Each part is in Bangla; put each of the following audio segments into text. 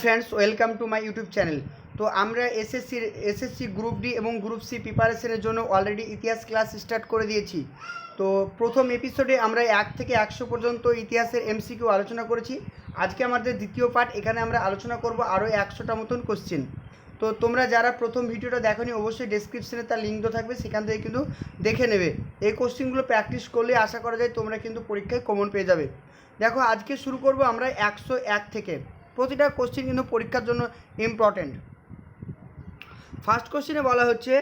Friends, welcome to my YouTube channel. তো আমরা এসএসসি গ্রুপ ডি এবং গ্রুপ সি প্রিপারেশনের জন্য অলরেডি ইতিহাস ক্লাস স্টার্ট করে দিয়েছি। তো প্রথম এপিসোডে আমরা 1 থেকে 100 পর্যন্ত ইতিহাসের এমসিকিউ আলোচনা করেছি। আজকে আমাদের দ্বিতীয় পার্ট, এখানে আমরা আলোচনা করব আরও 100টা মতন কোশ্চেন। তো তোমরা যারা প্রথম ভিডিওটা দেখোনি, অবশ্যই ডেসক্রিপশনে তার লিঙ্ক তো থাকবে, সেখান থেকে কিন্তু দেখে নেবে। এই কোশ্চেনগুলো প্র্যাকটিস করলে আশা করা যায় তোমরা কিন্তু পরীক্ষায় কমন পেয়ে যাবে। দেখো, আজকে শুরু করব আমরা 101 থেকে। প্রতিটা কোশ্চেন কিন্তু পরীক্ষার জন্য ইম্পর্টেন্ট। ফার্স্ট কোশ্চেনে বলা হচ্ছে,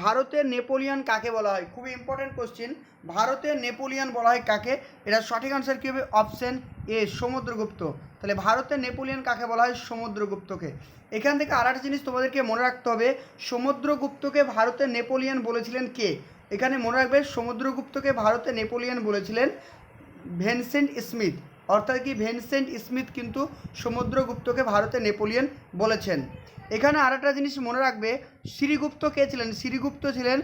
ভারতের নেপোলিয়ন কাকে বলা হয়? খুবই ইম্পর্টেন্ট কোশ্চেন। ভারতের নেপোলিয়ন বলা হয় কাকে? এটা সঠিক আনসার কী হবে? Option A, Samudragupta. তাহলে ভারতের নেপোলিয়ন কাকে বলা হয়? সমুদ্রগুপ্তকে। এখান থেকে আর একটা জিনিস তোমাদেরকে মনে রাখতে হবে, সমুদ্রগুপ্তকে ভারতের নেপোলিয়ন বলেছিলেন কে? এখানে মনে রাখবে, সমুদ্রগুপ্তকে ভারতের নেপোলিয়ন বলেছিলেন ভিনসেন্ট স্মিথ। অর্থাৎ কি, ভিনসেন্ট স্মিথ কিন্তু সমুদ্রগুপ্তকে ভারতের নেপোলিয়ন বলেছেন। এখানে আর একটা জিনিস মনে রাখবে, শ্রীগুপ্ত কে ছিলেন? শ্রীগুপ্ত ছিলেন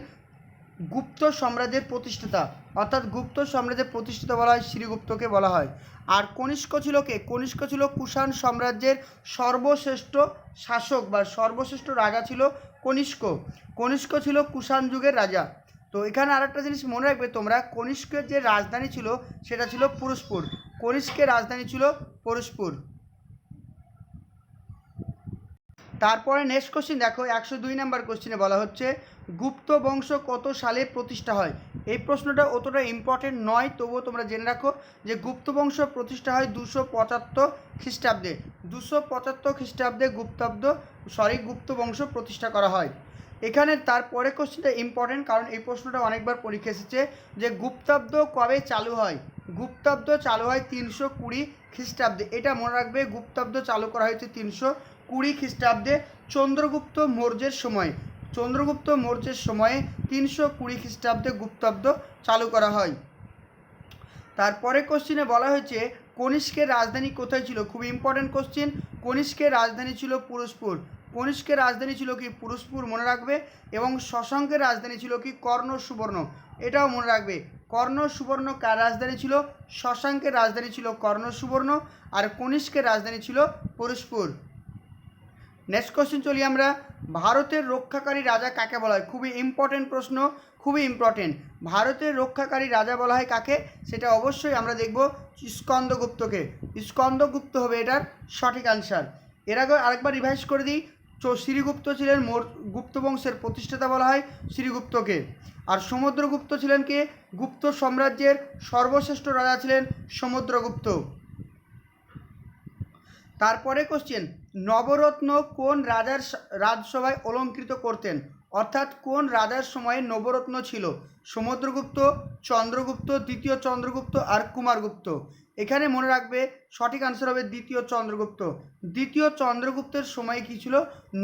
গুপ্ত সাম্রাজ্যের প্রতিষ্ঠাতা, অর্থাৎ গুপ্ত সাম্রাজ্যের প্রতিষ্ঠাতা বলা হয়, শ্রীগুপ্তকে বলা হয়। আর কনিষ্ক ছিল কে? কনিষ্ক ছিল কুষাণ সাম্রাজ্যের সর্বশ্রেষ্ঠ শাসক বা সর্বশ্রেষ্ঠ রাজা ছিল কনিষ্ক। কনিষ্ক ছিল কুষাণ যুগের রাজা। তো এখানে আরেকটা জিনিস মনে রাখবে তোমরা, কনিষ্কের যে রাজধানী ছিল সেটা ছিল পুরুষপুর। কনিষ্কের রাজধানী ছিল পুরুষপুর। তারপরে নেক্সট কোশ্চেন দেখো, 102 নম্বর কোশ্চেনে বলা হচ্ছে, গুপ্ত বংশ কত সালে প্রতিষ্ঠা হয়? এই প্রশ্নটা অতটা ইম্পর্টেন্ট নয়, তবুও তোমরা জেনে রাখো যে গুপ্ত বংশ প্রতিষ্ঠা হয় 275 খ্রিস্টাব্দে। 275 খ্রিস্টাব্দে গুপ্ত বংশ প্রতিষ্ঠা করা হয়। এখানে তারপরে কোশ্চেনটা ইম্পর্টেন্ট, কারণ এই প্রশ্নটা অনেকবার পরীক্ষা এসেছে, যে গুপ্তাব্দ কবে চালু হয়? গুপ্তাব্দ চালু হয় 320 খ্রিস্টাব্দে। এটা মনে রাখবে, গুপ্তাব্দ চালু করা হয়েছে 320 খ্রিস্টাব্দে চন্দ্রগুপ্ত মৌর্যের সময়। চন্দ্রগুপ্ত মৌর্যের সময়ে 320 খ্রিস্টাব্দে গুপ্তাব্দ চালু করা হয়। তারপরে কোশ্চেনে বলা হয়েছে, কনিষ্কের রাজধানী কোথায় ছিল? খুবই ইম্পর্টেন্ট কোশ্চেন। কনিষ্কের রাজধানী ছিল পুরুষপুর। কনিষ্কের রাজধানী ছিল কি? পুরুষপুর, মনে রাখবে। এবং শশাঙ্কের রাজধানী ছিল কি? কর্ণ সুবর্ণ। এটাও মনে রাখবে, কর্ণ সুবর্ণ কার রাজধানী ছিল? শশাঙ্কের রাজধানী ছিল কর্ণ সুবর্ণ, আর কনিষ্কের রাজধানী ছিল পুরুষপুর। নেক্সট কোশ্চেন চলি আমরা, ভারতের রক্ষাকারী রাজা কাকে বলা হয়? খুবই ইম্পর্টেন্ট প্রশ্ন, খুবই ইম্পর্টেন্ট। ভারতের রক্ষাকারী রাজা বলা হয় কাকে? সেটা অবশ্যই আমরা দেখব স্কন্দগুপ্তকে। স্কন্দগুপ্ত হবে এটার সঠিক আনসার। এর আগে আরেকবার রিভাইজ করে দিই, শ্রীগুপ্ত ছিলেন গুপ্ত বংশের প্রতিষ্ঠাতা বলা হয় শ্রীগুপ্তকে। আর সমুদ্রগুপ্ত ছিলেন কে? গুপ্ত সাম্রাজ্যের সর্বশ্রেষ্ঠ রাজা ছিলেন সমুদ্রগুপ্ত। তারপরে কোশ্চেন, নবরত্ন কোন রাজার রাজসভায় অলঙ্কৃত করতেন? অর্থাৎ কোন রাজার সময়ে নবরত্ন ছিল? সমুদ্রগুপ্ত, চন্দ্রগুপ্ত, দ্বিতীয় চন্দ্রগুপ্ত আর কুমারগুপ্ত। এখানে মনে রাখবে সঠিক আনসার হবে দ্বিতীয় চন্দ্রগুপ্ত। দ্বিতীয় চন্দ্রগুপ্তের সময় কী ছিল?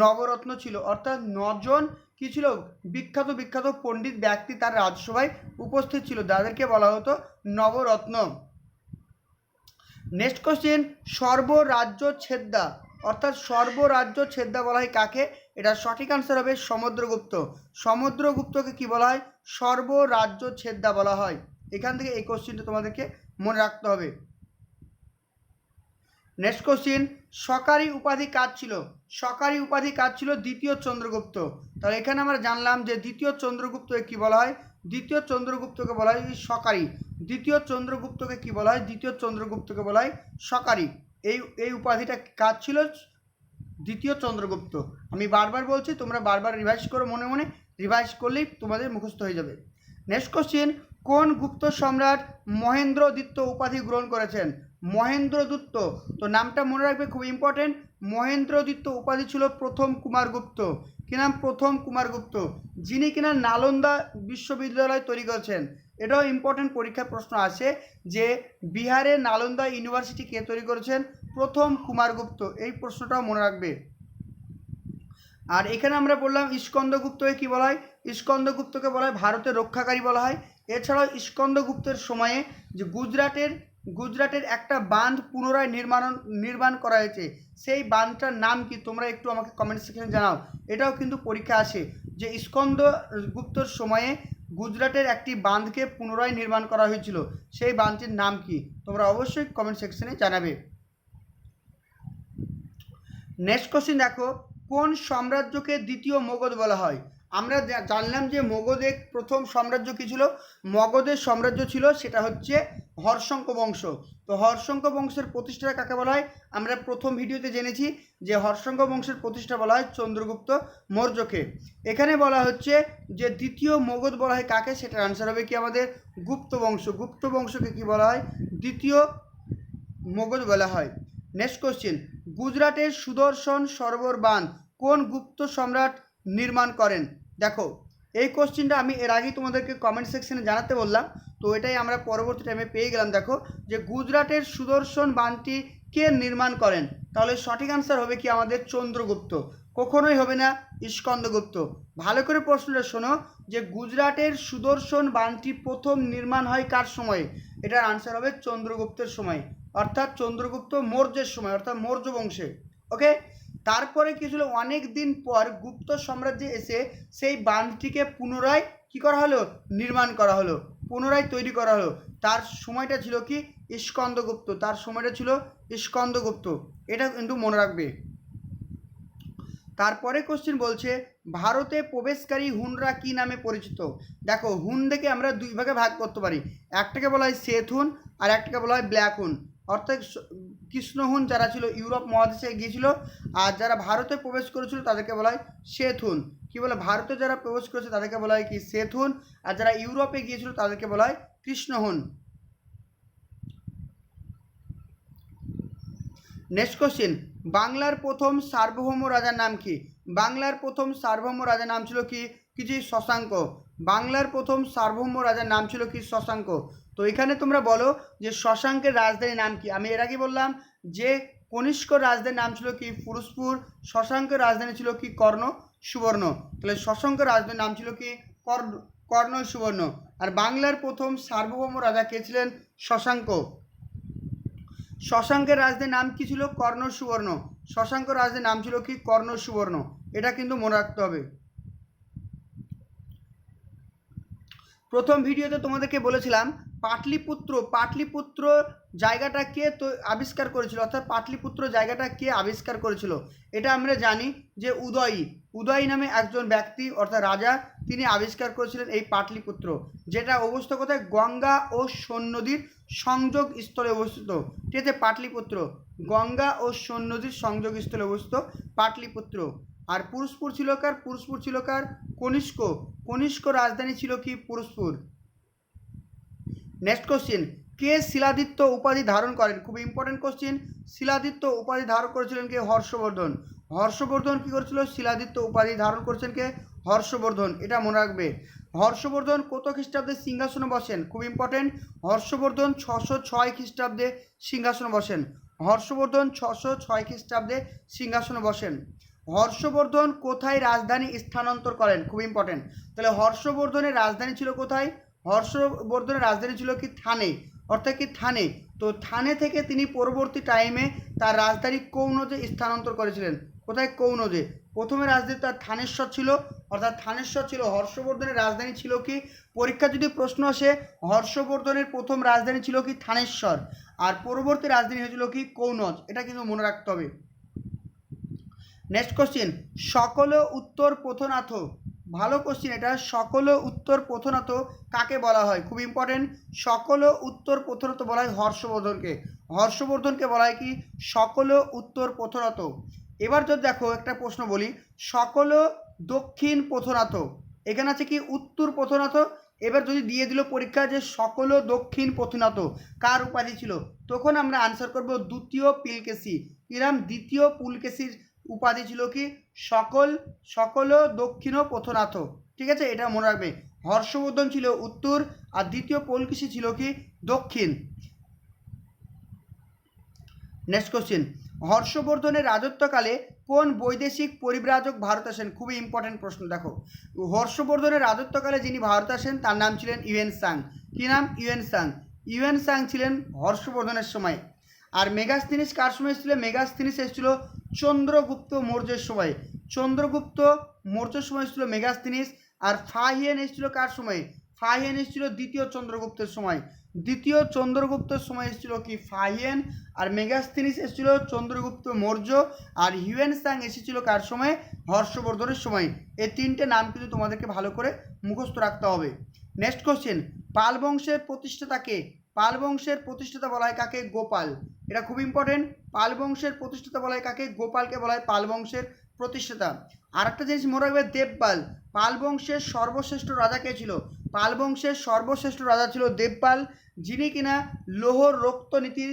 নবরত্ন ছিল। অর্থাৎ 9 জন কী ছিল? বিখ্যাত পণ্ডিত ব্যক্তি তার রাজসভায় উপস্থিত ছিল, যাদেরকে বলা হতো নবরত্ন। নেক্সট কোশ্চেন, সর্বরাজ্য ছেদ্দা, অর্থাৎ সর্বরাজ্য ছেদ্দা বলা হয় কাকে? এটা সঠিক আনসার হবে সমুদ্রগুপ্ত। সমুদ্রগুপ্তকে কি বলা হয়? সর্বরাজ্য ছেদ্দা বলা হয়। এখান থেকে এই কোশ্চেনটা তোমাদেরকে মনে রাখতে হবে। নেক্সট কোশ্চেন, সরকারি উপাধি কার ছিল? সরকারি উপাধি কার ছিল? দ্বিতীয় চন্দ্রগুপ্ত। তাহলে এখানে আমরা জানলাম যে দ্বিতীয় চন্দ্রগুপ্তকে কি বলা হয়? দ্বিতীয় চন্দ্রগুপ্তকে বলা হয় সরকারি। দ্বিতীয় চন্দ্রগুপ্তকে কি বলা হয়? দ্বিতীয় চন্দ্রগুপ্তকে বলা হয় সরকারি। এই উপাধিটা কার ছিল? দ্বিতীয় চন্দ্রগুপ্ত। আমি বারবার বলছি, তোমরা বারবার রিভাইজ করো, মনে মনে রিভাইজ করলেই তোমাদের মুখস্থ হয়ে যাবে। নেক্সট কোশ্চেন, কোন গুপ্ত সম্রাট মহেন্দ্রদুত্ত উপাধি গ্রহণ করেছেন? মহেন্দ্রদুত্ত, তো নামটা মনে রাখবে, খুব ইম্পর্টেন্ট। মহেন্দ্রদুত্ত উপাধি ছিল প্রথম কুমারগুপ্ত। কি নাম? প্রথম কুমারগুপ্ত, যিনি কিনা নালন্দা বিশ্ববিদ্যালয় তৈরি করেছেন। এটাও ইম্পর্টেন্ট, পরীক্ষার প্রশ্ন আসে যে বিহারের নালন্দা ইউনিভার্সিটি কে তৈরি করেছেন? প্রথম কুমারগুপ্ত। এই প্রশ্নটাও মনে রাখবে। আর এখানে আমরা বললাম স্কন্দগুপ্তকে কি বলা হয়? স্কন্দগুপ্তকে বলা হয় ভারতের রক্ষাকারী বলা হয়। এছাড়াও স্কন্দগুপ্তের সময়ে যে গুজরাটের একটা বাঁধ পুনরায় নির্মাণ করা হয়েছে, সেই বাঁধটার নাম কি? তোমরা একটু আমাকে কমেন্ট সেকশনে জানাও। এটাও কিন্তু পরীক্ষা আসে যে স্কন্দগুপ্তর সময়ে গুজরাটের একটি বাঁধকে পুনরায় নির্মাণ করা হয়েছিল, সেই বাঁধটির নাম কি? তোমরা অবশ্যই কমেন্ট সেকশনে জানাবে। নেক্সট কোশ্চেন দেখো, কোন সাম্রাজ্যকে দ্বিতীয় মগধ বলা হয়? আমরা জানলাম যে মগধের প্রথম সাম্রাজ্য কী ছিল, মগধের সাম্রাজ্য ছিল সেটা হচ্ছে হর্ষঙ্ক বংশ। তো হর্ষঙ্ক বংশের প্রতিষ্ঠা কাকে বলা হয়? আমরা প্রথম ভিডিওতে জেনেছি যে হর্ষঙ্ক বংশের প্রতিষ্ঠা বলা হয় চন্দ্রগুপ্ত মৌর্যকে। এখানে বলা হচ্ছে যে দ্বিতীয় মগধ বলা হয় কাকে, সেটার আনসার হবে কি আমাদের গুপ্ত বংশ। গুপ্ত বংশকে কি বলা হয়? দ্বিতীয় মগধ বলা হয়। নেক্সট কোশ্চেন, গুজরাটের সুদর্শন সরোবর বাঁধ কোন গুপ্ত সম্রাট নির্মাণ করেন? দেখো এই কোশ্চেনটা আমি এর আগেই তোমাদেরকে কমেন্ট সেকশনে জানাতে বললাম, তো এটাই আমরা পরবর্তী টাইমে পেয়ে গেলাম। দেখো যে গুজরাটের সুদর্শন বাঁধটি কে নির্মাণ করেন? তাহলে সঠিক আনসার হবে কি আমাদের চন্দ্রগুপ্ত, কখনোই হবে না স্কন্দগুপ্ত। ভালো করে প্রশ্নটা শোনো, যে গুজরাটের সুদর্শন বাঁধটি প্রথম নির্মাণ হয় কার সময়ে? এটার আনসার হবে চন্দ্রগুপ্তের সময়, অর্থাৎ চন্দ্রগুপ্ত মৌর্যের সময়, অর্থাৎ মৌর্য বংশে। ওকে, তারপরে কি ছিল, অনেক দিন পর গুপ্ত সাম্রাজ্যে এসে সেই বাঁধটিকে পুনরায় কি করা হলো? নির্মাণ করা হলো, পুনরায় তৈরি করা হলো। তার সময়টা ছিল কি স্কন্দগুপ্ত, তার সময়টা ছিল স্কন্দগুপ্ত, এটা কিন্তু মনে রাখবে। তারপরে কোশ্চেন বলছে, ভারতে প্রবেশকারী হুনরা কি নামে পরিচিত? দেখো হুন দেখে আমরা দুই ভাগে ভাগ করতে পারি, একটাকে বলা হয় শ্বেত হুন আর একটাকে বলা হয় ব্ল্যাক হুন। অর্থাৎ কৃষ্ণ হুন যারা ছিল ইউরোপ মহাদেশে গিয়েছিল, আর যারা ভারতে প্রবেশ করেছিল তাদেরকে বলা হয় শ্বেত হুন। কী বলে, ভারতে যারা প্রবেশ করেছে তাদেরকে বলা হয় কি শ্বেত হুন, আর যারা ইউরোপে গিয়েছিল তাদেরকে বলা হয় কৃষ্ণ হুন। নেক্সট কোশ্চেন, বাংলার প্রথম সার্বভৌম রাজার নাম কি? বাংলার প্রথম সার্বভৌম রাজার নাম ছিল কি শশাঙ্ক। বাংলার প্রথম সার্বভৌম রাজার নাম ছিল কি শশাঙ্ক। তো এখানে তোমরা বলো যে শশাঙ্কের রাজধানীর নাম কি? আমি এর আগে বললাম যে কনিষ্কর রাজধানীর নাম ছিল কি পুরুষপুর, শশাঙ্কের রাজধানী ছিল কি কর্ণ সুবর্ণ। তাহলে শশাঙ্কের রাজধানীর নাম ছিল কি কর্ণ সুবর্ণ। আর বাংলার প্রথম সার্বভৌম রাজা কে ছিলেন? শশাঙ্ক। শশাঙ্কের রাজধানীর নাম কি ছিল? কর্ণ সুবর্ণ। শশাঙ্ক রাজধানীর নাম ছিল কি কর্ণ সুবর্ণ, এটা কিন্তু মনে রাখতে হবে। প্রথম ভিডিওতে তোমাদেরকে বলেছিলাম পাটলিপুত্র জায়গাটা কে তো আবিষ্কার করেছিল, অর্থাৎ পাটলিপুত্র জায়গাটা কে আবিষ্কার করেছিল? এটা আমরা জানি যে উদয়ী নামে একজন ব্যক্তি অর্থাৎ রাজা, তিনি আবিষ্কার করেছিলেন এই পাটলিপুত্র, যেটা অবস্থিত কোথায়? গঙ্গা ও সোন নদীর সংযোগ স্থলে অবস্থিত। ঠিক আছে, পাটলিপুত্র গঙ্গা ও সোন নদীর সংযোগ স্থলে অবস্থিত পাটলিপুত্র। আর পুরুষপুর ছিল কার? কনিষ্ক রাজধানী ছিল কি পুরুষপুর। নেক্সট কোশ্চেন, কে শিলাদিত্য উপাধি ধারণ করেন? খুব ইম্পর্টেন্ট কোশ্চেন। শিলাদিত্য উপাধি ধারণ করেছিলেন কে? হর্ষবর্ধন। হর্ষবর্ধন কী করেছিল? শিলাদিত্য উপাধি ধারণ করেছেন কে? হর্ষবর্ধন, এটা মনে রাখবে। হর্ষবর্ধন কত খ্রিস্টাব্দে সিংহাসনে বসেন? খুব ইম্পর্টেন্ট, হর্ষবর্ধন 606 খ্রিস্টাব্দে সিংহাসনে বসেন। হর্ষবর্ধন 606 খ্রিস্টাব্দে সিংহাসনে বসেন। হর্ষবর্ধন কোথায় রাজধানী স্থানান্তর করেন? খুব ইম্পর্টেন্ট। তাহলে হর্ষবর্ধনের রাজধানী ছিল কোথায়? হর্ষবর্ধনের রাজধানী ছিল কি থানে, অর্থাৎ কি থানে। তো থানে থেকে তিনি পরবর্তী টাইমে তার রাজধানী কৌনজে স্থানান্তর করেছিলেন। কোথায়? কৌনজে। প্রথমে রাজধানী তার থানেশ্বর ছিল, অর্থাৎ থানেশ্বর ছিল। হর্ষবর্ধনের রাজধানী ছিল কি? পরীক্ষা যদি প্রশ্ন আসে, হর্ষবর্ধনের প্রথম রাজধানী ছিল কি থানেশ্বর, আর পরবর্তী রাজধানী হয়েছিল কি কৌনজ, এটা কিন্তু মনে রাখতে হবে। নেক্সট কোশ্চেন, সকল উত্তর প্রথনাথ, ভালো কোশ্চেন এটা, সকল উত্তর প্রথনাথ কাকে বলা হয়? খুব ইম্পর্টেন্ট, সকল উত্তর প্রথনাথ বলা হয় হর্ষবর্ধনকে। হর্ষবর্ধনকে বলা হয় কি সকল উত্তর প্রথনাথ। এবার যদি দেখো একটা প্রশ্ন বলি, সকল দক্ষিণ প্রথনাথ, এখানে আছে কি উত্তর প্রথনাথ। এবার যদি দিয়ে দিল পরীক্ষা যে সকল দক্ষিণ প্রথনাথ কার উপাধি ছিল, তখন আমরা আনসার করব দ্বিতীয় পুলকেশী। কিরাম? দ্বিতীয় পুলকেশীর উপাধি ছিল কি সকল দক্ষিণ প্রথনাথ। ঠিক আছে, এটা মনে রাখবে। হর্ষবর্ধন ছিল উত্তর আর দ্বিতীয় পুলকেশী ছিল কি দক্ষিণ। নেক্সট কোশ্চেন, হর্ষবর্ধনের রাজত্বকালে কোন বৈদেশিক পরিব্রাজক ভারত আসেন? খুবই ইম্পর্টেন্ট প্রশ্ন। দেখো হর্ষবর্ধনের রাজত্বকালে যিনি ভারত আসেন তার নাম ছিলেন ইউয়েন সাং। কী নাম? ইউয়েন সাং ছিলেন হর্ষবর্ধনের সময়। আর মেগাস্থিনিস কার সময় এসেছিল? মেগাস্থিনিস এসেছিল চন্দ্রগুপ্ত মৌর্যের সময়। চন্দ্রগুপ্ত মৌর্যের সময় এসেছিল মেগাস্থিনিস। আর ফাহিয়ান এসেছিল কার সময়? ফাহিয়ান এসেছিল দ্বিতীয় চন্দ্রগুপ্তের সময়। দ্বিতীয় চন্দ্রগুপ্তের সময় এসেছিল কি ফাহিয়েন, আর মেগাস্থিনিস এসেছিল চন্দ্রগুপ্ত মৌর্য, আর হিউয়েন সাং এসেছিল কার সময়? হর্ষবর্ধনের সময়। এই তিনটে নাম কিন্তু তোমাদেরকে ভালো করে মুখস্থ রাখতে হবে। নেক্সট কোশ্চেন, পাল বংশের প্রতিষ্ঠাতাকে? পাল বংশের প্রতিষ্ঠাতা বলা হয় কাকে? গোপাল। এটা খুব ইম্পর্টেন্ট। পাল বংশের প্রতিষ্ঠাতা বলা হয় কাকে? গোপালকে বলা হয় পাল বংশের প্রতিষ্ঠাতা। আর একটা জিনিস মনে রাখবে, দেবপাল। পাল বংশের সর্বশ্রেষ্ঠ রাজা কে ছিল? পাল বংশের সর্বশ্রেষ্ঠ রাজা ছিল দেবপাল, যিনি কিনা লৌহ রক্ত নীতি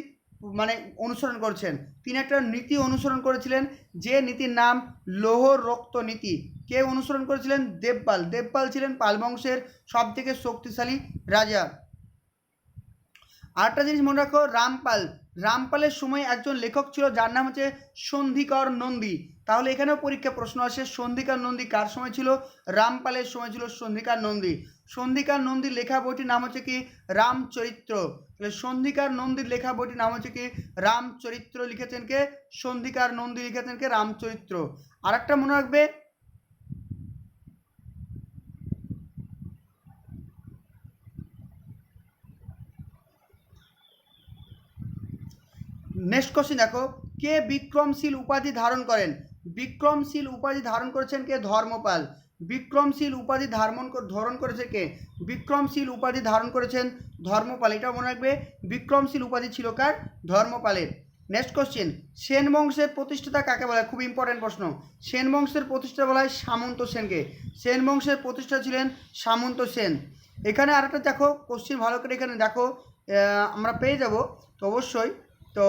মানে অনুসরণ করেছেন। তিনি একটা নীতি অনুসরণ করেছিলেন, যে নীতির নাম লৌহ রক্ত নীতি। কে অনুসরণ করেছিলেন? দেবপাল। দেবপাল ছিলেন পাল বংশের সব থেকে শক্তিশালী রাজা। আরেকটা জিনিস মনে রাখো, রামপাল। রামপালের সময় একজন লেখক ছিল যার নাম হচ্ছে সন্ধিকর নন্দী। তাহলে এখানেও পরীক্ষা প্রশ্ন আসে, সন্ধিকর নন্দী কার সময় ছিল? রামপালের সময় ছিল সন্ধিকর নন্দী। সন্ধিকর নন্দীর লেখা বইটির নাম হচ্ছে কি? রামচরিত্র। তাহলে সন্ধিকর নন্দীর লেখা বইটির নাম হচ্ছে কি? রামচরিত্র। লিখেছেন কে? সন্ধিকর নন্দী লিখেছেন কে? রামচরিত্র। আর একটা মনে রাখবে, নেক্সট কোশ্চেন দেখো, কে বিক্রমশীল উপাধি ধারণ করেন? বিক্রমশীল উপাধি ধারণ করেছেন কে? ধর্মপাল। বিক্রমশীল উপাধি ধারণ করেছে কে? বিক্রমশীল উপাধি ধারণ করেছেন ধর্মপাল। এটা মনে রাখবে, বিক্রমশীল উপাধি ছিল কার? ধর্মপালের। নেক্সট কোশ্চেন, সেন বংশের প্রতিষ্ঠাতা কাকে বলা হয়? খুব ইম্পর্টেন্ট প্রশ্ন। সেন বংশের প্রতিষ্ঠাতা বলা হয় সামন্ত সেনকে। সেন বংশের প্রতিষ্ঠাতা ছিলেন সামন্ত সেন। এখানে আরেকটা দেখো কোশ্চেন, ভালো করে এখানে দেখো, আমরা পেয়ে যাব তো অবশ্যই। তো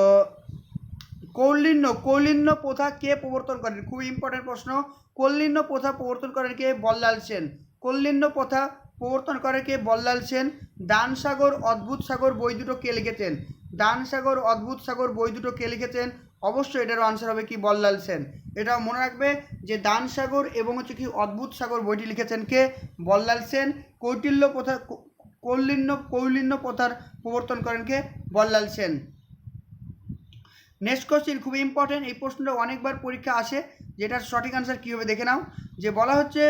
কৌলিন্য প্রথা কে প্রবর্তন করেন? খুব ইম্পর্টেন্ট প্রশ্ন। কৌলিন্য প্রথা প্রবর্তন করেন কে? বল্লাল সেন। কৌলিন্য প্রথা প্রবর্তন করে কে? বল্লাল সেন। দানসাগর অদ্ভুত সাগর বই দুটো কে লিখেছেন? দানসাগর অদ্ভুত সাগর বই দুটো কে লিখেছেন? অবশ্যই এটারও আনসার হবে কি? বল্লাল সেন। এটাও মনে রাখবে যে দানসাগর এবং হচ্ছে কি অদ্ভুত সাগর বইটি লিখেছেন কে? বল্লাল সেন। কৌলিন্য প্রথার প্রবর্তন করেন কে? বল্লাল সেন। নেক্সট কোশ্চেন খুবই ইম্পর্টেন্ট, এই প্রশ্নটা অনেকবার পরীক্ষা আসে, যেটার সঠিক আনসার কী হবে দেখে নাও। যে বলা হচ্ছে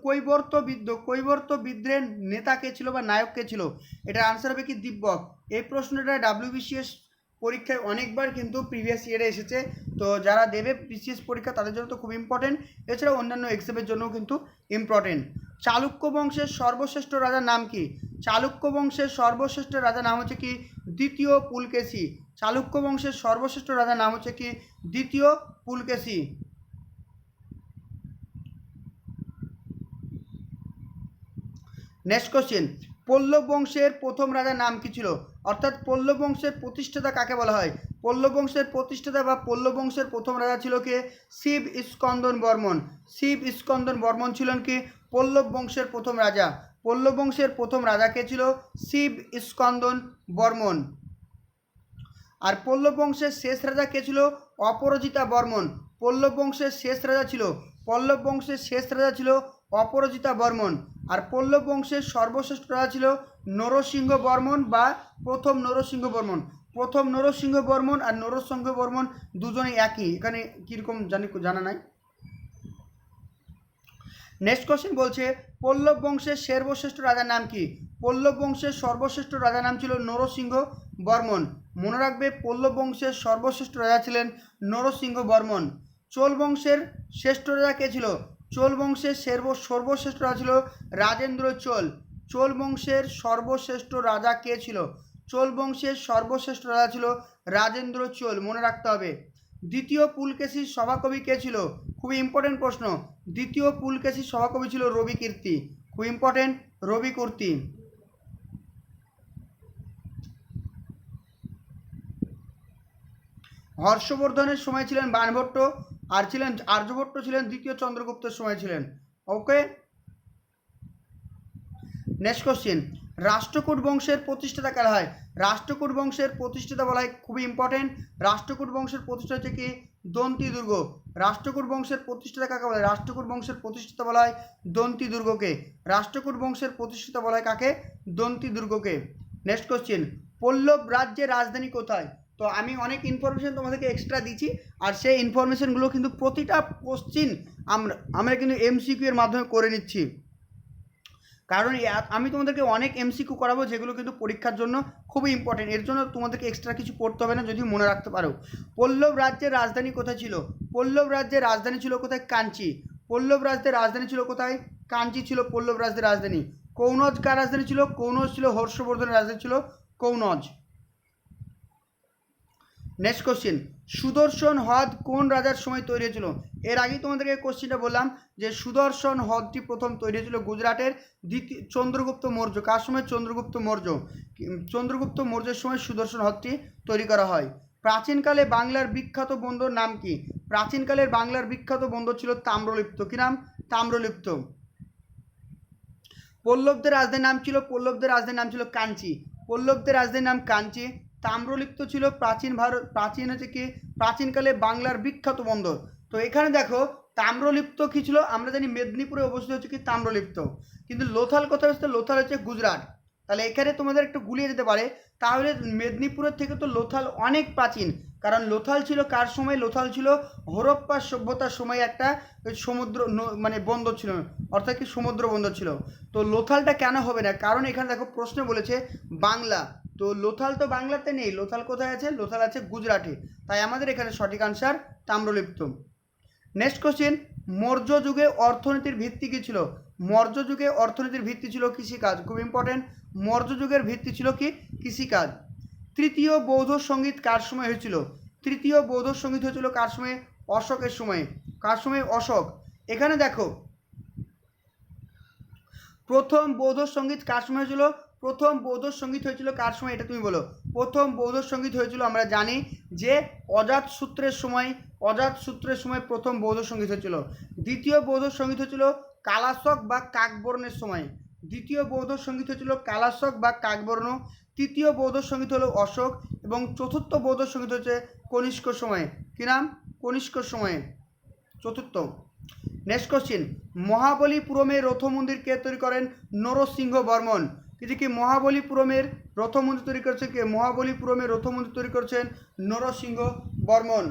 কৈবর্ত বিদ্রোহের নেতা কে ছিল বা নায়ক কে ছিল? এটার আনসার হবে কি? দিব্যক। এই প্রশ্নটা WBCS পরীক্ষায় অনেকবার কিন্তু প্রিভিয়াস ইয়ারে এসেছে। তো যারা দেবে BCS পরীক্ষা তাদের জন্য তো খুব ইম্পর্টেন্ট, এছাড়াও অন্যান্য এক্সামের জন্যও কিন্তু ইম্পর্টেন্ট। চালুক্য বংশের সর্বশ্রেষ্ঠ রাজার নাম কি? চালুক্য বংশের সর্বশ্রেষ্ঠ রাজার নাম হচ্ছে কি? দ্বিতীয় পুলকেশী। চালুক্য বংশের সর্বশ্রেষ্ঠ রাজার নাম হচ্ছে কি? দ্বিতীয় পুলকেশী। নেক্সট কোশ্চেন, পল্লব বংশের প্রথম রাজার নাম কি ছিল? অর্থাৎ পল্লব বংশের প্রতিষ্ঠাতা কাকে বলা হয়? পল্লব বংশের প্রতিষ্ঠাতা বা পল্লব বংশের প্রথম রাজা ছিল কে? শিব স্কন্দন বর্মন। শিব স্কন্দন বর্মন ছিলেন কি? পল্লব বংশের প্রথম রাজা। পল্লব বংশের প্রথম রাজা কে ছিল? শিব স্কন্দন বর্মন। আর পল্লব বংশের শেষ রাজা কে ছিল? অপরাজিতা বর্মন। পল্লব বংশের শেষ রাজা ছিল অপরাজিতা বর্মন। আর পল্লব বংশের সর্বশ্রেষ্ঠ রাজা ছিল নরসিংহ বর্মন বা প্রথম নরসিংহ বর্মন। প্রথম নরসিংহ বর্মন আর নরসিংহ বর্মন দুজনেই একই, এখানে কীরকম জানা নাই। নেক্সট কোশ্চেন বলছে, পল্লব বংশের সর্বশ্রেষ্ঠ রাজার নাম কি? পল্লব বংশের সর্বশ্রেষ্ঠ রাজার নাম ছিল নরসিংহ বর্মন। মনে রাখবে, পল্লব বংশের সর্বশ্রেষ্ঠ রাজা ছিলেন নরসিংহ বর্মন। চোল বংশের শ্রেষ্ঠ রাজা কে ছিল? চোল বংশের সর্বশ্রেষ্ঠ রাজা ছিল রাজেন্দ্র চোল। চোল বংশের সর্বশ্রেষ্ঠ রাজা কে ছিল? চোল বংশের সর্বশ্রেষ্ঠ রাজা ছিল রাজেন্দ্র চোল, মনে রাখতে হবে। দ্বিতীয় পুলকেশীর সভাকবি কে ছিল? খুবই ইম্পর্টেন্ট প্রশ্ন। দ্বিতীয় পুলকেশীর সভাকবি ছিল রবিকীর্তি। খুব ইম্পর্টেন্ট, রবিকীর্তি। হর্ষবর্ধনের সময় ছিলেন বাণভট্ট, আর ছিলেন আর্যভট্ট ছিলেন দ্বিতীয় চন্দ্রগুপ্তের সময় ছিলেন। ওকে, নেক্সট কোশ্চেন, রাষ্ট্রকূট বংশের প্রতিষ্ঠাতা কারা হয়? রাষ্ট্রকূট বংশের প্রতিষ্ঠাতা বলা হয়, খুবই ইম্পর্টেন্ট, রাষ্ট্রকূট বংশের প্রতিষ্ঠা হচ্ছে কি? দন্তি দুর্গ। রাষ্ট্রকূট বংশের প্রতিষ্ঠাতা কাকে বলা হয়? রাষ্ট্রকূট বংশের প্রতিষ্ঠাতা বলা হয় দন্তি দুর্গকে। রাষ্ট্রকূট বংশের প্রতিষ্ঠাতা বলা হয় কাকে? দন্তি দুর্গকে। নেক্সট কোশ্চেন, পল্লব রাজ্যের রাজধানী কোথায়? তো আমি অনেক ইনফরমেশন তোমাদেরকে এক্সট্রা দিচ্ছি, আর সেই ইনফরমেশনগুলো কিন্তু প্রতিটা কোশ্চিন আমরা কিন্তু MCQ এর মাধ্যমে করে নিচ্ছি। কারণ আমি তোমাদেরকে অনেক এমসিকিউ করাবো যেগুলো কিন্তু পরীক্ষার জন্য খুবই ইম্পর্টেন্ট, এর জন্য তোমাদেরকে এক্সট্রা কিছু পড়তে হবে না যদি মনে রাখতে পারো। পল্লব রাজ্যের রাজধানী কোথায় ছিল? পল্লব রাজ্যের রাজধানী ছিল কোথায়? কাঞ্চি। পল্লব রাজ্যের রাজধানী ছিল কোথায়? কাঞ্চি ছিল পল্লব রাজ্যের রাজধানী। কৌনজ কার রাজধানী ছিল? কৌনজ ছিল হর্ষবর্ধনের রাজধানী ছিল কৌনজ। নেক্সট কোশ্চেন, সুদর্শন হ্রদ কোন রাজার সময় তৈরি হয়েছিল? এর আগেই তোমাদেরকে কোশ্চেনটা বললাম যে সুদর্শন হ্রদটি প্রথম তৈরি হয়েছিল গুজরাটের চন্দ্রগুপ্ত মৌর্য। কার সময়? চন্দ্রগুপ্ত মৌর্য। চন্দ্রগুপ্ত মৌর্যের সময় সুদর্শন হ্রদটি তৈরি করা হয়। প্রাচীনকালে বাংলার বিখ্যাত বন্দর নাম কি? প্রাচীনকালের বাংলার বিখ্যাত বন্দর ছিল তাম্রলিপ্ত। কি নাম? তাম্রলিপ্ত। পল্লবদের রাজধানীর নাম ছিল কাঞ্চি। পল্লবদের রাজধানীর নাম কাঞ্চি। তাম্রলিপ্ত ছিল প্রাচীনকালে বাংলার বিখ্যাত বন্দর। তো এখানে দেখো তাম্রলিপ্ত কি ছিল? আমরা জানি মেদিনীপুরে অবস্থিত হচ্ছে কি তাম্রলিপ্ত, কিন্তু লোথাল কোথায় হচ্ছে? লোথাল হচ্ছে গুজরাট। তাহলে এখানে তোমাদের একটু গুলিয়ে যেতে পারে, তাহলে মেদিনীপুরের থেকে তো লোথাল অনেক প্রাচীন, কারণ লোথাল ছিল কার সময়? লোথাল ছিল হরপ্পা সভ্যতার সময় একটা সমুদ্র মানে বন্দর ছিল, অর্থাৎ কি সমুদ্র বন্দর ছিল। তো লোথালটা কেন হবে না? কারণ এখানে দেখো প্রশ্ন বলেছে বাংলা, তো লোথাল তো বাংলাতে নেই, লোথাল কোথায় আছে? লোথাল আছে গুজরাটে। তাই আমাদের এখানে সঠিক answer Tamralipta. Next question, Maurya যুগে অর্থনীতির ভিত্তি কী ছিল? মৌর্য যুগে অর্থনীতির ভিত্তি ছিল কৃষিকাজ। খুব ইম্পর্টেন্ট, মৌর্য যুগের ভিত্তি ছিল কি? কৃষিকাজ। তৃতীয় বৌদ্ধ সঙ্গীত কার সময় হয়েছিল? তৃতীয় বৌদ্ধ সঙ্গীত হয়েছিল কার সময়? অশোকের সময়। কার সময়? অশোক। এখানে দেখো প্রথম বৌদ্ধ সঙ্গীত কার সময় হয়েছিল? প্রথম বৌদ্ধ সঙ্গীত হয়েছিল কার সময়? এটা তুমি বলো। প্রথম বৌদ্ধ সঙ্গীত হয়েছিল আমরা জানি যে অজাতশত্রুর সময় প্রথম বৌদ্ধ সঙ্গীত হয়েছিল। দ্বিতীয় বৌদ্ধ সঙ্গীত হয়েছিল কালাশক বা কাকবর্ণের সময়। দ্বিতীয় বৌদ্ধ সঙ্গীত হয়েছিল কালাশক বা কাকবর্ণ। তৃতীয় বৌদ্ধ সঙ্গীত হলো অশোক, এবং চতুর্থ বৌদ্ধ সঙ্গীত হচ্ছে কনিষ্ক সময়ে। কী নাম? কনিষ্ক সময়ে, চতুর্থ। নেক্সট কোশ্চিন, মহাবলীপুরমের রথ মন্দির কে তৈরি করেন? নরসিংহ বর্মন। কিন্তু কি মহাবলীপুরমের রথ মন্দির তৈরি করেছেন কে? মহাবলীপুরমের রথ মন্দির তৈরি করেছেন নরসিংহ বর্মন।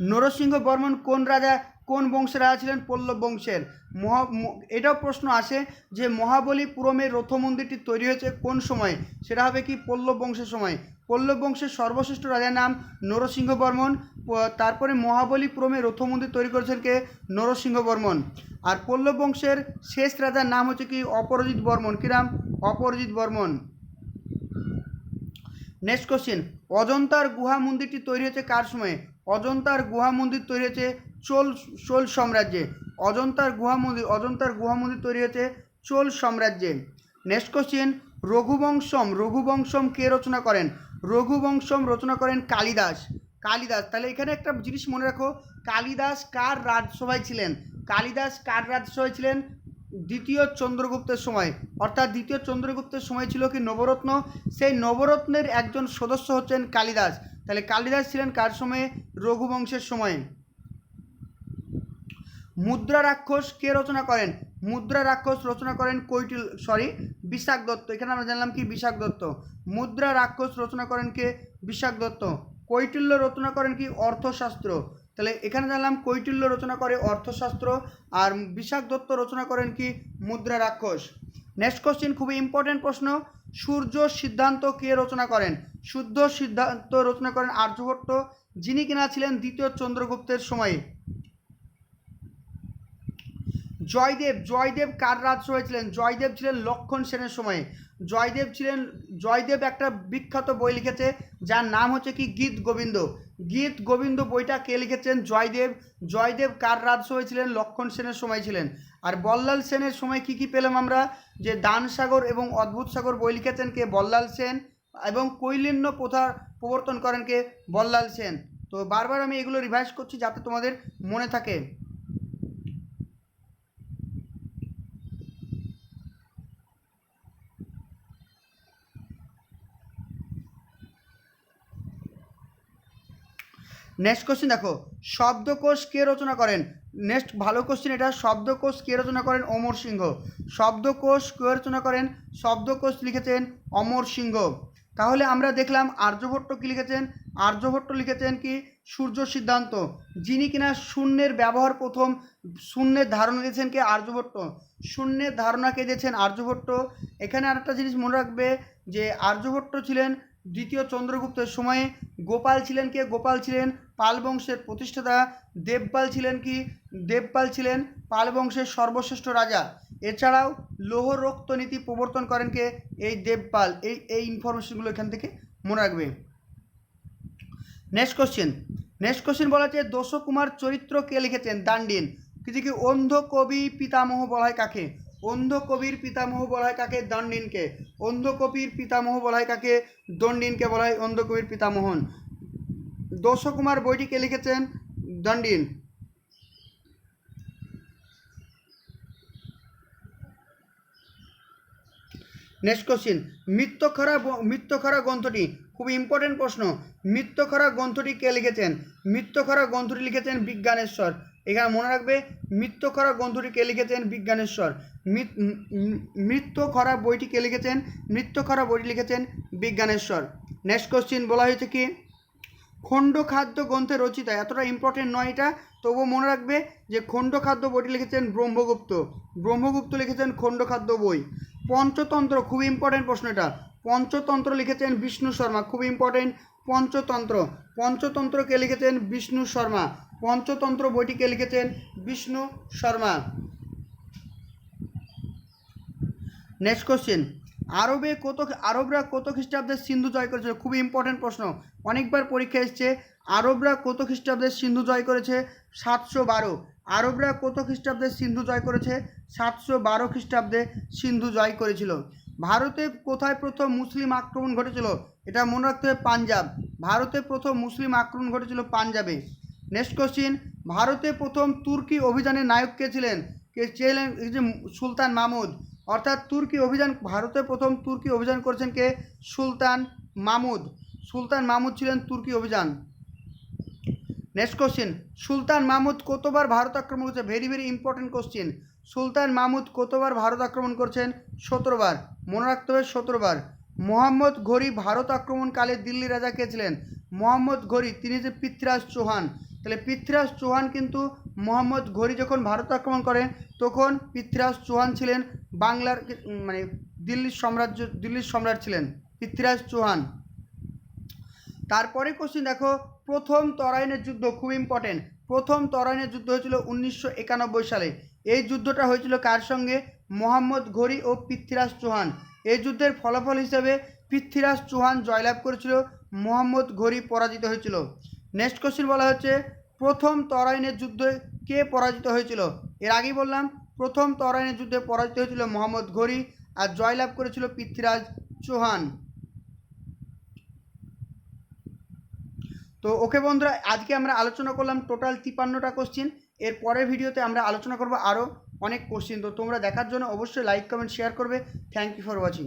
নরসিংহ বর্মন কোন রাজা, কোন বংশের রাজা ছিলেন? পল্লব বংশের। এটাও প্রশ্ন আসে যে মহাবলীপুরমের রথ মন্দিরটি তৈরি হয়েছে কোন সময়? সেটা হবে কি? পল্লব বংশের সময়। পল্লব বংশের সর্বশ্রেষ্ঠ রাজার নাম নরসিংহ বর্মন। তারপরে মহাবলীপুরমের রথ মন্দির তৈরি করেছেন কে? নরসিংহ বর্মন। আর পল্লব বংশের শেষ রাজার নাম হচ্ছে কি? অপরাজিত বর্মন। কী নাম? অপরাজিত বর্মন। নেক্সট কোশ্চেন, অজন্তার গুহা মন্দিরটি তৈরি হয়েছে কার সময়ে? অজন্তার গুহা মন্দির তৈরি হয়েছে চোল সাম্রাজ্যে। অজন্তার গুহা মন্দির তৈরি হয়েছে চোল সাম্রাজ্যে। নেক্সট কোশ্চেন, রঘুবংশম কে রচনা করেন? রঘুবংশম রচনা করেন কালিদাস। তাহলে এখানে একটা জিনিস মনে রাখো, কালিদাস কার রাজসভায় ছিলেন? কালিদাস কার রাজসভায় ছিলেন? দ্বিতীয় চন্দ্রগুপ্তের সময়। অর্থাৎ দ্বিতীয় চন্দ্রগুপ্তের সময় ছিল কি নবরত্ন, সেই নবরত্নের একজন সদস্য হচ্ছেন কালিদাস। তাহলে কালিদাস ছিলেন কার সময়ে? রঘুবংশের সময়ে। মুদ্রা রাক্ষস কে রচনা করেন? মুদ্রা রাক্ষস রচনা করেন বিশাখ দত্ত। এখানে আমরা জানলাম কি? বিশাখ দত্ত। মুদ্রা রাক্ষস রচনা করেন কে? বিশাখ দত্ত। কৈটিল্য রচনা করেন কি? অর্থশাস্ত্র। তাহলে এখানে জানলাম কৈটিল্য রচনা করে অর্থশাস্ত্র, আর বিশাখ দত্ত রচনা করেন কি? মুদ্রা রাক্ষস। নেক্সট কোশ্চেন, খুবই ইম্পর্টেন্ট প্রশ্ন, সূর্য সিদ্ধান্ত কে রচনা করেন? সূর্য সিদ্ধান্ত রচনা করেন আর্যভট্ট, যিনি কিনা ছিলেন দ্বিতীয় চন্দ্রগুপ্তের সময়ে। জয়দেব কার রাজসভায় ছিলেন? জয়দেব ছিলেন লক্ষণ সেনের সময়ে। জয়দেব একটা বিখ্যাত বই লিখেছে যার নাম হচ্ছে কি? গীত গোবিন্দ বইটা কে লিখেছেন? জয়দেব কার রাজসভায় ছিলেন? লক্ষণ সেনের সময় ছিলেন। আর বল্লাল সেনের সময় কি পেলাম আমরা? যে দানসাগর এবং অদ্ভুত সাগর বই লিখেছেন কে? বল্লাল সেন। এবং কৈলিন্য প্রথা প্রবর্তন করেন কে? বল্লাল সেন। তো বারবার আমি এগুলো রিভাইজ করছি যাতে তোমাদের মনে থাকে। নেক্সট কোশ্চেন দেখো, শব্দকোষ কে রচনা করেন? নেক্সট ভালো কোশ্চেন এটা, শব্দকোষ কে রচনা করেন? অমর সিংহ। শব্দকোষ কে রচনা করেন? শব্দকোষ লিখেছেন অমর সিংহ। তাহলে আমরা দেখলাম আর্যভট্ট কী লিখেছেন, আর্যভট্ট লিখেছেন কি সূর্য সিদ্ধান্ত, যিনি কিনা শূন্যের ব্যবহার প্রথম, শূন্যের ধারণা দিয়েছেন কে, আর্যভট্ট, শূন্যের ধারণাকে দিয়েছেন আর্যভট্ট। এখানে আরেকটা জিনিস মনে রাখবে যে আর্যভট্ট ছিলেন দ্বিতীয় চন্দ্রগুপ্তের সময়ে, গোপাল ছিলেন কে, গোপাল ছিলেন পাল বংশের প্রতিষ্ঠাতা, দেবপাল ছিলেন কি, দেবপাল ছিলেন পাল বংশের সর্বশ্রেষ্ঠ রাজা। এছাড়াও লৌহ রক্ত নীতি প্রবর্তন করেন কে, এই দেবপাল। এই ইনফরমেশনগুলো এখান থেকে মনে রাখবে। নেক্সট কোশ্চেন বলা হচ্ছে দোষকুমার চরিত্র কে লিখেছেন, দান্ডিন। কিছু কি অন্ধ কবি পিতামহ বলা হয় কাকে, অন্ধ কবির পিতামহ বলা হয় কাকে, দণ্ডিনকে। অন্ধ কবির পিতামহ বলা হয় কাকে, দণ্ডিনকে বলা হয় অন্ধ কবির পিতামহন। দোষকুমার বইটি কে লিখেছেন, দণ্ডিন। নেক্সট কোশ্চেন মৃত্যুখরা গ্রন্থটি, খুব ইম্পর্টেন্ট প্রশ্ন, মৃত্যুখরা গ্রন্থটি কে লিখেছেন, মৃত্যুখরা গ্রন্থটি লিখেছেন বিজ্ঞানেশ্বর। এখানে মনে রাখবে মৃত্যুখরা গ্রন্থটি কে লিখেছেন, বিজ্ঞানেশ্বর। মৃত্যুখরা বইটি কে লিখেছেন, মৃত্যুখরা বইটি লিখেছেন বিজ্ঞানেশ্বর। নেক্সট কোশ্চেন বলা হয়েছে কি খণ্ডখাদ্য গ্রন্থে রচিত, এতটা ইম্পর্টেন্ট নয় এটা, তবুও মনে রাখবে যে খণ্ডখাদ্য বইটি লিখেছেন ব্রহ্মগুপ্ত, ব্রহ্মগুপ্ত লিখেছেন খণ্ডখাদ্য বই। পঞ্চতন্ত্র, খুব ইম্পর্টেন্ট প্রশ্ন এটা, পঞ্চতন্ত্র লিখেছেন বিষ্ণু শর্মা, খুব ইম্পর্টেন্ট। পঞ্চতন্ত্র কে লিখেছেন, বিষ্ণু শর্মা। পঞ্চতন্ত্র বইটি কে লিখেছেন, বিষ্ণু শর্মা। নেক্সট কোশ্চেন আরবরা কত খ্রিস্টাব্দে সিন্ধু জয় করেছিল, খুব ইম্পর্টেন্ট প্রশ্ন, অনেকবার পরীক্ষা এসছে। আরবরা কত খ্রিস্টাব্দে সিন্ধু জয় করেছে, 712। আরবরা কত খ্রিস্টাব্দে সিন্ধু জয় করেছে, 712 খ্রিস্টাব্দে সিন্ধু জয় করেছিল। ভারতে কোথায় প্রথম মুসলিম আক্রমণ ঘটেছিল, এটা মনে রাখতে হবে পাঞ্জাব। ভারতে প্রথম মুসলিম আক্রমণ ঘটেছিল পাঞ্জাবে। নেক্সট কোশ্চেন ভারতে প্রথম তুর্কি অভিযানের নায়ক কে ছিলেন, এই যে সুলতান মাহমুদ, অর্থাৎ তুর্কি অভিযান, ভারতে প্রথম তুর্কি অভিযান করেছেন কে, সুলতান মাহমুদ। সুলতান মাহমুদ ছিলেন তুর্কি অভিযান। নেক্সট কোশ্চেন সুলতান মাহমুদ কতবার ভারত আক্রমণ করেছে, ভেরি ভেরি ইম্পর্টেন্ট কোশ্চেন। সুলতান মাহমুদ কতবার ভারত আক্রমণ করছেন, 17 বার, মনে রাখতে হবে 17 বার। মোহাম্মদ ঘুরি ভারত আক্রমণকালে দিল্লি রাজা কে ছিলেন, মোহাম্মদ ঘুরি, তিনি যে পৃথ্বীরাজ চৌহান। তাহলে পৃথ্বীরাজ চৌহান কিন্তু মোহাম্মদ ঘুরি যখন ভারত আক্রমণ করেন তখন পৃথ্বীরাজ চৌহান ছিলেন বাংলার মানে দিল্লির সম্রাট ছিলেন পৃথ্বীরাজ চৌহান। তারপরে কোশ্চেন দেখো প্রথম তরাইনের যুদ্ধ, খুব ইম্পর্টেন্ট। প্রথম তরাইনের যুদ্ধ হয়েছিল 1991 সালে। এই যুদ্ধটা হয়েছিল কার সঙ্গে, মোহাম্মদ ঘুরি ও পৃথ্বীরাজ চৌহান। এই যুদ্ধের ফলাফল হিসেবে পৃথ্বীরাজ চৌহান জয়লাভ করেছিল, মোহাম্মদ ঘুরি পরাজিত হয়েছিল। নেক্সট কোশ্চেন বলা হচ্ছে প্রথম তরাইনের যুদ্ধে কে পরাজিত হয়েছিল, এর আগেই বললাম প্রথম তরাইনের যুদ্ধে পরাজিত হয়েছিল মোহাম্মদ ঘুরি আর জয়লাভ করেছিল পৃথ্বীরাজ চৌহান। তো ওকে বন্ধুরা, আজকে আমরা আলোচনা করলাম টোটাল 53টা কোশ্চেন। এর পরের ভিডিওতে আমরা আলোচনা করব আরও অনেক কোশ্চেন। তো তোমরা দেখার জন্য অবশ্যই লাইক কমেন্ট শেয়ার করবে। Thank you for watching.